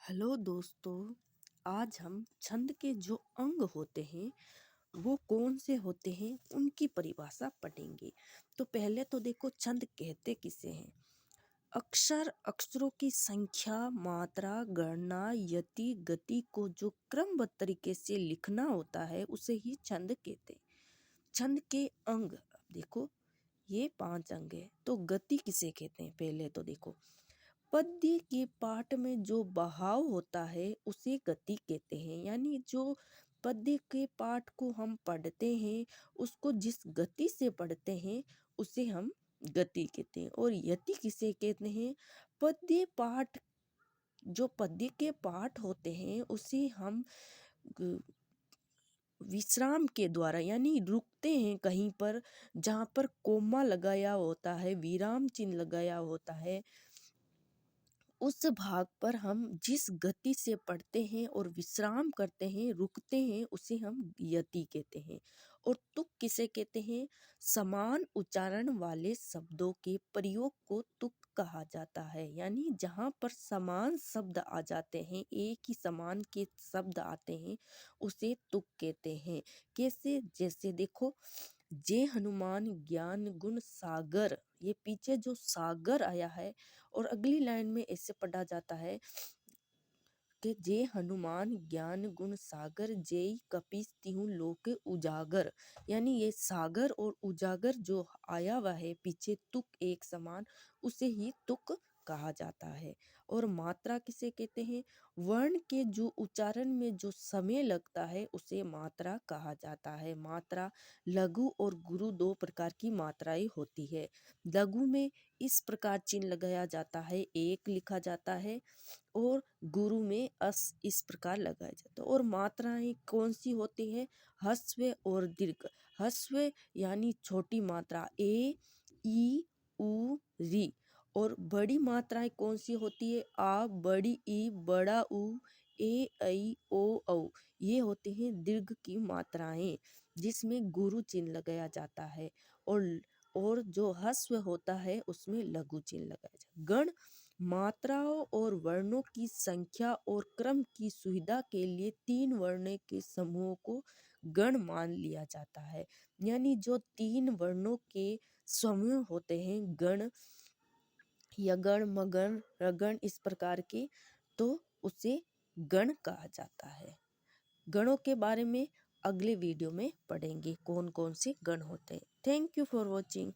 Hello दोस्तों, आज हम छंद के जो अंग होते हैं वो कौन से होते हैं उनकी परिभाषा पढ़ेंगे। तो पहले तो देखो, छंद कहते किसे हैं। अक्षर, अक्षरों की संख्या, मात्रा, गणना, यति, गति को जो क्रमबद्ध तरीके से लिखना होता है उसे ही छंद कहते हैं। छंद के अंग देखो, ये 5 अंग है। तो गति किसे कहते हैं, पहले तो देखो, पद्य के पाठ में जो बहाव होता है उसे गति कहते हैं। यानी जो पद्य के पाठ को हम पढ़ते हैं उसको जिस गति से पढ़ते हैं उसे हम गति कहते हैं। और यति किसे कहते हैं, पद्य पाठ, जो पद्य के पाठ होते हैं उसे हम विश्राम के द्वारा, यानी रुकते हैं कहीं पर जहाँ पर कोमा लगाया होता है, विराम चिन्ह लगाया होता है, उस भाग पर हम जिस गति से पढ़ते हैं और विश्राम करते हैं, रुकते हैं, उसे हम यति कहते हैं। और तुक किसे कहते हैं, समान उच्चारण वाले शब्दों के प्रयोग को तुक कहा जाता है। यानी जहाँ पर समान शब्द आ जाते हैं, एक ही समान के शब्द आते हैं, उसे तुक कहते हैं। कैसे, जैसे देखो, जय हनुमान ज्ञान गुण सागर, ये पीछे जो सागर आया है और अगली लाइन में ऐसे पढ़ा जाता है कि जय हनुमान ज्ञान गुण सागर, जय कपीस तिहु लोक उजागर। यानी ये सागर और उजागर जो आया हुआ है पीछे तुक एक समान, उसे ही तुक कहा जाता है। और मात्रा किसे कहते हैं, वर्ण के जो उच्चारण में जो समय लगता है उसे मात्रा कहा जाता है। मात्रा, लघु और गुरु 2 प्रकार की मात्राएं होती है। लघु में इस प्रकार चिन्ह लगाया जाता है, एक लिखा जाता है, और गुरु में अस इस प्रकार लगाया जाता है। और मात्राएं कौन सी होती है, ह्रस्व और दीर्घ। ह्रस्व यानी छोटी मात्रा ए, ई, उ, री। और बड़ी मात्राएं कौन सी होती है, आ, बड़ी ई, बड़ा उ, ए, ऐ, ओ, औ। ये होते हैं दीर्घ की मात्राएं जिसमें गुरु चिन्ह लगाया जाता है। और जो ह्रस्व होता है उसमें लघु चिन्ह लगाया जाता है। गण, मात्राओं और वर्णों की संख्या और क्रम की सुविधा के लिए 3 वर्णों के समूह को गण मान लिया जाता है। यानी जो 3 वर्णों के समूह होते हैं, गण, यगण, मगण, रगण, इस प्रकार के, तो उसे गण कहा जाता है। गणों के बारे में अगले वीडियो में पढ़ेंगे, कौन कौन से गण होते हैं। Thank you for watching.